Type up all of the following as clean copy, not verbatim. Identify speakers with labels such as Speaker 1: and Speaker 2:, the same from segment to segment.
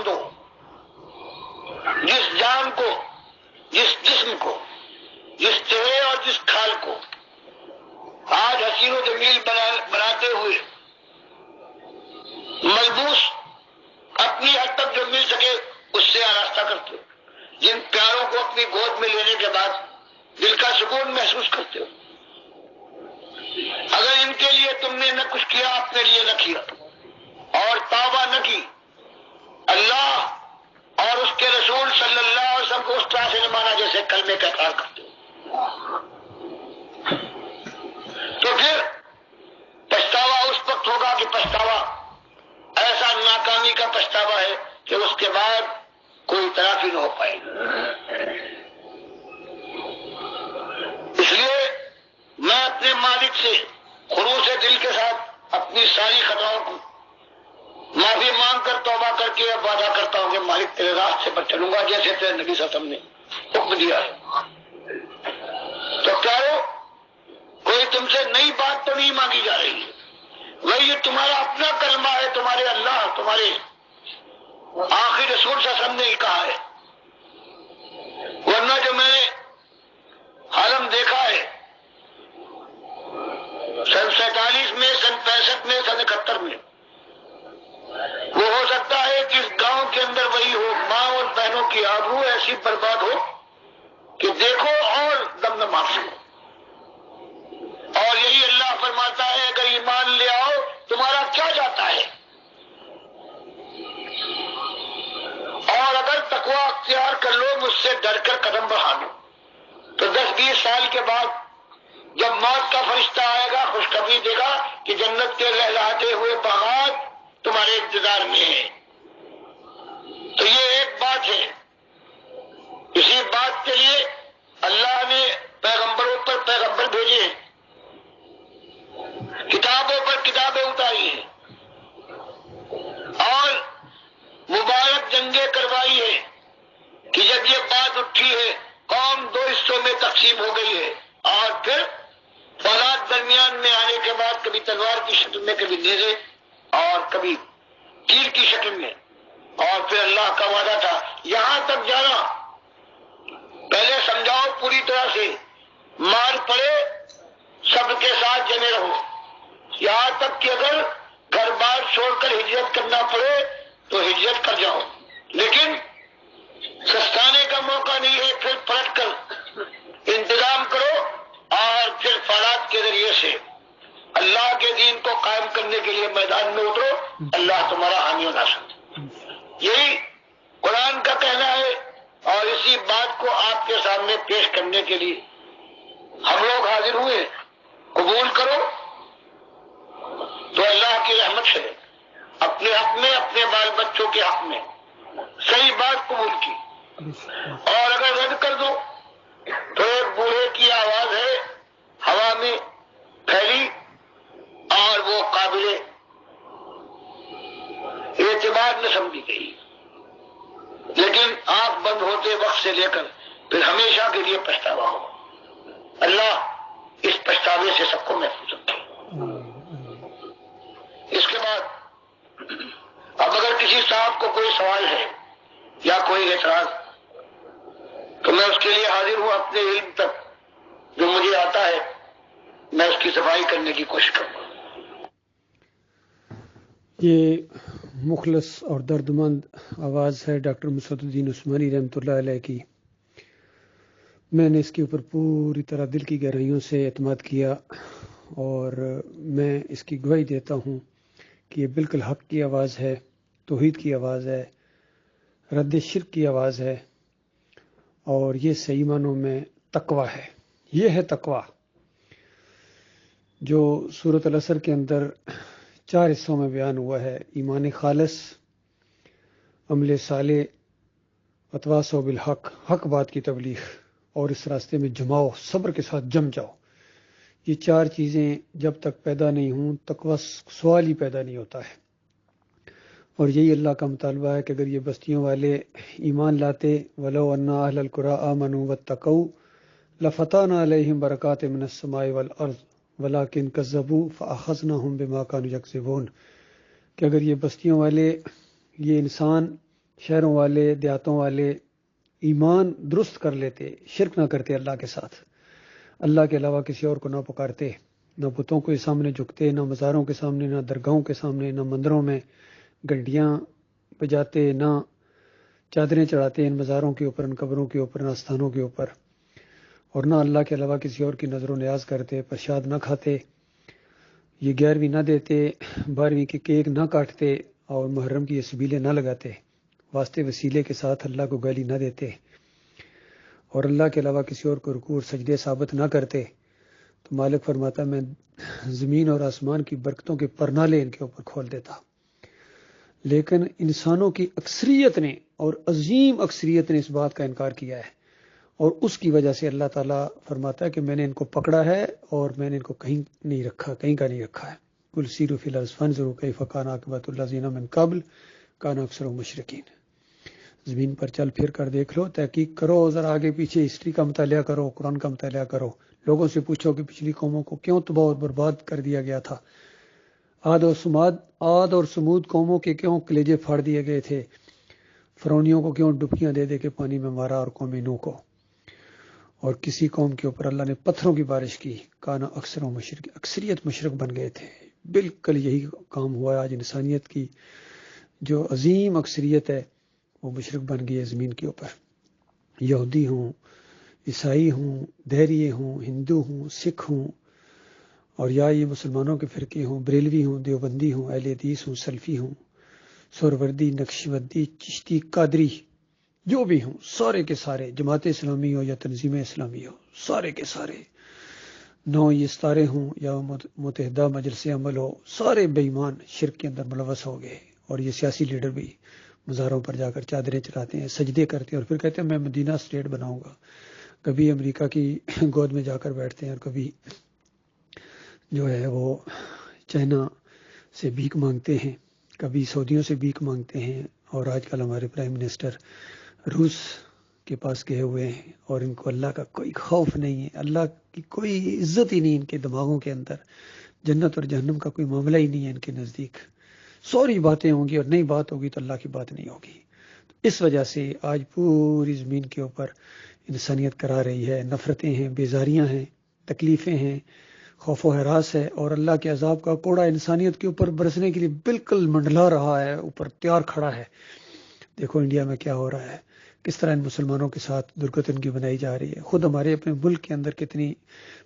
Speaker 1: بندو، جس جان کو، جس جسم کو، جس چہرے اور جس کھال کو آج حسین و جمیل بناتے ہوئے ملبوس اپنی حد تک جو مل سکے اس سے آراستہ کرتے ہو، جن پیاروں کو اپنی گود میں لینے کے بعد دل کا سکون محسوس کرتے ہو، اگر ان کے لیے تم نے نہ کچھ کیا، اپنے لیے نہ کیا اور توبہ نہ کی، اللہ اور اس کے رسول صلی اللہ علیہ وسلم کو اس طرح سے نہ مانا جیسے کلمے کا اقرار کرتے ہو، تو پھر پچھتاوا اس وقت ہوگا کہ پچھتاوا ایسا ناکامی کا پچھتاوا ہے کہ اس کے بعد کوئی تلافی نہ ہو پائے گی۔ اس لیے میں اپنے مالک سے خلوص دل کے ساتھ اپنی ساری خطاؤں کو معافی مانگ کر توبہ کر کے اب وعدہ کرتا ہوں کہ مالک تیرے راستے پر چلوں گا جیسے تیرے نبی صلی اللہ علیہ وسلم نے حکم دیا ہے۔ تو پیارو، کوئی تم سے نئی بات تو نہیں مانگی جا رہی ہے، وہی یہ تمہارا اپنا کلمہ ہے، تمہارے اللہ، تمہارے آخری رسول صلی اللہ علیہ وسلم نے ہی کہا ہے۔ ورنہ جو میں نے عالم دیکھا ہے سن 47 میں، سن 65 میں، سن 71 میں، وہ ہو سکتا ہے کہ اس گاؤں کے اندر وہی ہو، ماں اور بہنوں کی آبرو ایسی برباد ہو کہ دیکھو اور دم نہ مار سکو۔ اور یہی اللہ فرماتا ہے اگر ایمان لے آؤ تمہارا کیا جاتا ہے، اور اگر تقوی اختیار کر لو، مجھ سے ڈر کر قدم بڑھا لو، تو 10-20 سال کے بعد جب موت کا فرشتہ آئے گا خوشخبری دے گا کہ جنت کے لہلاتے ہوئے باغات تمہارے انتظار میں ہیں۔ تو یہ ایک بات ہے، اسی بات کے لیے اللہ نے پیغمبروں پر پیغمبر بھیجے ہیں، کتابوں پر کتابیں اتاری ہیں، اور مبارک جنگیں کروائی ہے کہ جب یہ بات اٹھی ہے قوم 2 حصوں میں تقسیم ہو گئی ہے، اور پھر فولاد درمیان میں آنے کے بعد کبھی تلوار کی شکل میں، کبھی نیزے اور کبھی تیر کی شکل میں، اور پھر اللہ کا وعدہ تھا یہاں تک جانا، پہلے سمجھاؤ پوری طرح سے، مار پڑے سب کے ساتھ جمے رہو، یہاں تک کہ اگر گھر بار چھوڑ کر ہجرت کرنا پڑے تو ہجرت کر جاؤ، لیکن سستانے کا موقع نہیں ہے، پھر پلٹ کر انتظام کرو اور پھر فولاد کے ذریعے سے اللہ کے دین کو قائم کرنے کے لیے میدان میں اترو، اللہ تمہارا حامی و ناصر۔ یہی قرآن کا کہنا ہے، اور اسی بات کو آپ کے سامنے پیش کرنے کے لیے ہم لوگ حاضر ہوئے۔ قبول کرو تو اللہ کی رحمت ہے، اپنے حق میں، اپنے بال بچوں کے حق میں صحیح بات قبول کی، اور اگر رد کر دو تو ایک بوڑھے کی آواز ہے ہوا میں پھیلی، اور وہ قابل اعتبار نہ سمجھی گئی، لیکن آنکھ بند ہوتے وقت سے لے کر پھر ہمیشہ کے لیے پچھتاوا ہو۔ اللہ اس پچھتاوے سے سب کو محفوظ رکھے۔ اس کے بعد اب اگر کسی صاحب کو کوئی سوال ہے یا کوئی اعتراض تو میں اس کے لیے حاضر ہوں، اپنے علم تک جو مجھے آتا ہے میں اس کی صفائی کرنے کی کوشش کروں گا۔
Speaker 2: یہ مخلص اور دردمند آواز ہے ڈاکٹر مسعد الدین عثمانی رحمۃ اللہ علیہ کی۔ میں نے اس کے اوپر پوری طرح دل کی گہرائیوں سے اعتماد کیا، اور میں اس کی گواہی دیتا ہوں کہ یہ بالکل حق کی آواز ہے، توحید کی آواز ہے، رد شرک کی آواز ہے، اور یہ صحیح معنوں میں تقویٰ ہے۔ یہ ہے تقویٰ جو سورۃ العصر کے اندر 4 حصوں میں بیان ہوا ہے: ایمان خالص، عمل صالح، اتواصوا بالحق، حق بات کی تبلیغ، اور اس راستے میں جماؤ، صبر کے ساتھ جم جاؤ۔ یہ 4 چیزیں جب تک پیدا نہیں ہوں تقویٰ سوال ہی پیدا نہیں ہوتا ہے، اور یہی اللہ کا مطالبہ ہے کہ اگر یہ بستیوں والے ایمان لاتے، وَلَوْ أَنَّ أَهْلَ الْقُرَىٰ آمَنُوا وَاتَّقَوْا لَفَتَحْنَا عَلَيْهِمْ بَرَكَاتٍ مِّنَ السَّمَاءِ وَالْأَرْضِ وَلَٰكِن كَذَّبُوا فَأَخَذْنَاهُم بِمَا كَانُوا يَكْسِبُونَ، کہ اگر یہ بستیوں والے، یہ انسان شہروں والے دیہاتوں والے ایمان درست کر لیتے، شرک نہ کرتے اللہ کے ساتھ، اللہ کے علاوہ کسی اور کو نہ پکارتے، نہ بتوں کے سامنے جھکتے، نہ مزاروں کے سامنے، نہ درگاہوں کے سامنے، نہ مندروں میں گھنٹیاں بجاتے، نہ چادریں چڑھاتے ان مزاروں کے اوپر، ان قبروں کے اوپر، نہ آستانوں کے اوپر، اور نہ اللہ کے علاوہ کسی اور کی نظر و نیاز کرتے، پرشاد نہ کھاتے، یہ 11ویں نہ دیتے، 12ویں کے کیک نہ کاٹتے، اور محرم کی یہ سبیلیں نہ لگاتے، واسطے وسیلے کے ساتھ اللہ کو گالی نہ دیتے، اور اللہ کے علاوہ کسی اور کو رکوع اور سجدے ثابت نہ کرتے، تو مالک فرماتا میں زمین اور آسمان کی برکتوں کے پرنالے ان کے اوپر کھول دیتا۔ لیکن انسانوں کی اکثریت نے اور عظیم اکثریت نے اس بات کا انکار کیا ہے، اور اس کی وجہ سے اللہ تعالیٰ فرماتا ہے کہ میں نے ان کو پکڑا ہے اور میں نے ان کو کہیں نہیں رکھا، کہیں کا نہیں رکھا ہے۔ قل سیروا فی الارض فانظروا کیف کان عاقبۃ الذین من قبل کان اکثرهم مشرکین، زمین پر چل پھر کر دیکھ لو، تحقیق کرو، ذرا آگے پیچھے ہسٹری کا مطالعہ کرو، قرآن کا مطالعہ کرو، لوگوں سے پوچھو کہ پچھلی قوموں کو کیوں تباہ اور برباد کر دیا گیا تھا، عاد اور سمود قوموں کے کیوں کلیجے پھاڑ دیے گئے تھے، فرعونیوں کو کیوں ڈبکیاں دے دے کے پانی میں مارا، اور قوم نوح کو، اور کسی قوم کے اوپر اللہ نے پتھروں کی بارش کی، کانا اکثر و مشرک، اکثریت مشرک بن گئے تھے۔ بالکل یہی کام ہوا ہے آج، انسانیت کی جو عظیم اکثریت ہے وہ مشرک بن گئی ہے زمین کے اوپر، یہودی ہوں، عیسائی ہوں، دہریے ہوں، ہندو ہوں، سکھ ہوں، اور یا یہ مسلمانوں کے فرقے ہوں، بریلوی ہوں، دیوبندی ہوں، اہل حدیث ہوں، سلفی ہوں، سہروردی، نقشبندی، چشتی، قادری، جو بھی ہوں، سارے کے سارے، جماعت اسلامی ہو یا تنظیم اسلامی ہو، سارے کے سارے، نو یہ ستارے ہوں یا متحدہ مجلس عمل ہو، سارے بے ایمان شرک کے اندر ملوث ہو گئے، اور یہ سیاسی لیڈر بھی مزاروں پر جا کر چادریں چڑھاتے ہیں، سجدے کرتے ہیں، اور پھر کہتے ہیں میں مدینہ اسٹیٹ بناؤں گا، کبھی امریکہ کی گود میں جا کر بیٹھتے ہیں، اور کبھی جو ہے وہ چائنا سے بھیک مانگتے ہیں، کبھی سعودیوں سے بھیک مانگتے ہیں، اور آج کل ہمارے پرائم منسٹر روس کے پاس گئے ہوئے ہیں، اور ان کو اللہ کا کوئی خوف نہیں ہے، اللہ کی کوئی عزت ہی نہیں ان کے دماغوں کے اندر، جنت اور جہنم کا کوئی معاملہ ہی نہیں ہے ان کے نزدیک، سوری باتیں ہوں گی اور نئی بات ہوگی تو اللہ کی بات نہیں ہوگی۔ اس وجہ سے آج پوری زمین کے اوپر انسانیت کرا رہی ہے، نفرتیں ہیں، بیزاریاں ہیں، تکلیفیں ہیں، خوف و ہراس ہے، اور اللہ کے عذاب کا کوڑا انسانیت کے اوپر برسنے کے لیے بالکل منڈلا رہا ہے، اوپر تیار کھڑا ہے۔ دیکھو انڈیا میں کیا ہو رہا ہے، کس طرح ان مسلمانوں کے ساتھ درگتن کی بنائی جا رہی ہے، خود ہمارے اپنے ملک کے اندر کتنی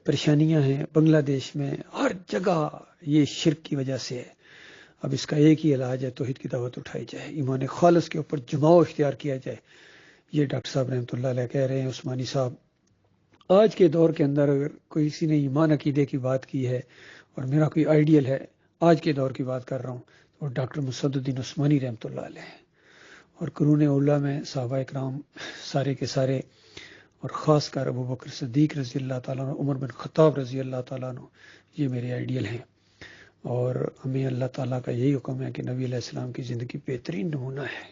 Speaker 2: پریشانیاں ہیں، بنگلہ دیش میں ہر جگہ یہ شرک کی وجہ سے ہے۔ اب اس کا ایک ہی علاج ہے، توحید کی دعوت اٹھائی جائے، ایمان خالص کے اوپر جماؤ اختیار کیا جائے۔ یہ ڈاکٹر صاحب رحمۃ اللہ علیہ کہہ رہے ہیں، عثمانی صاحب، آج کے دور کے اندر اگر کسی نے ایمان عقیدے کی بات کی ہے، اور میرا کوئی آئیڈیل ہے، آج کے دور کی بات کر رہا ہوں، تو ڈاکٹر مسعد الدین عثمانی رحمۃ اللہ علیہ ہیں، اور قرون اولیٰ میں صحابہ اکرام سارے کے سارے، اور خاص کر ابو بکر صدیق رضی اللہ تعالیٰ عنہ، عمر بن خطاب رضی اللہ تعالیٰ عنہ، یہ میرے آئیڈیل ہیں، اور ہمیں اللہ تعالیٰ کا یہی حکم ہے کہ نبی علیہ السلام کی زندگی بہترین نمونہ ہے،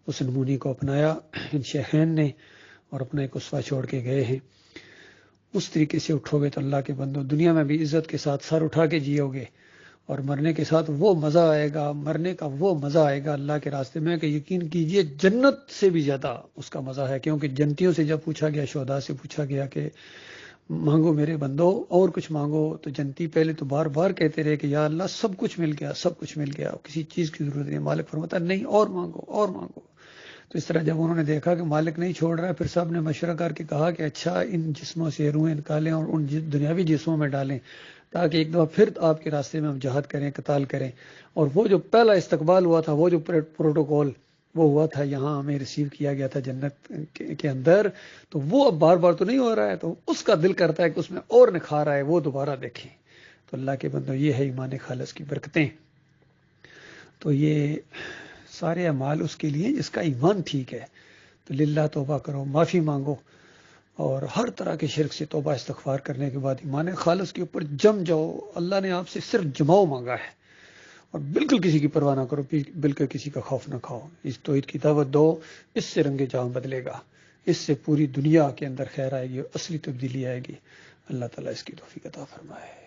Speaker 2: اس نمونے کو اپنایا ان شیخین نے، اور اپنا ایک اسوہ چھوڑ کے گئے ہیں۔ اس طریقے سے اٹھو گے تو اللہ کے بندو دنیا میں بھی عزت کے ساتھ سر اٹھا کے جیو گے، اور مرنے کے ساتھ وہ مزہ آئے گا، مرنے کا وہ مزہ آئے گا اللہ کے راستے میں کہ یقین کیجئے جنت سے بھی زیادہ اس کا مزہ ہے، کیونکہ جنتیوں سے جب پوچھا گیا، شہداء سے پوچھا گیا کہ مانگو میرے بندو اور کچھ مانگو، تو جنتی پہلے تو بار بار کہتے رہے کہ یا اللہ سب کچھ مل گیا، سب کچھ مل گیا، کسی چیز کی ضرورت نہیں۔ مالک فرماتا نہیں، اور مانگو اور مانگو۔ تو اس طرح جب انہوں نے دیکھا کہ مالک نہیں چھوڑ رہا ہے، پھر سب نے مشورہ کر کے کہا کہ اچھا ان جسموں سے روحیں نکالیں اور ان دنیاوی جسموں میں ڈالیں، تاکہ ایک دفعہ پھر آپ کے راستے میں ہم جہاد کریں، قتال کریں۔ اور وہ جو پہلا استقبال ہوا تھا، وہ جو پروٹوکول وہ ہوا تھا، یہاں ہمیں ریسیو کیا گیا تھا جنت کے اندر، تو وہ اب بار بار تو نہیں ہو رہا ہے، تو اس کا دل کرتا ہے کہ اس میں اور نکھار آئے، وہ دوبارہ دیکھیں۔ تو اللہ کے بندو یہ ہے ایمان خالص کی برکتیں۔ تو یہ سارے اعمال اس کے لیے جس کا ایمان ٹھیک ہے، تو للہ توبہ کرو، معافی مانگو، اور ہر طرح کے شرک سے توبہ استغفار کرنے کے بعد ایمان خالص کے اوپر جم جاؤ۔ اللہ نے آپ سے صرف جماؤ مانگا ہے، اور بالکل کسی کی پرواہ نہ کرو، بالکل کسی کا خوف نہ کھاؤ، اس توحید کی دعوت دو، اس سے رنگ جہاں بدلے گا، اس سے پوری دنیا کے اندر خیر آئے گی اور اصلی تبدیلی آئے گی۔ اللہ تعالیٰ اس کی توفیق عطا فرمائے۔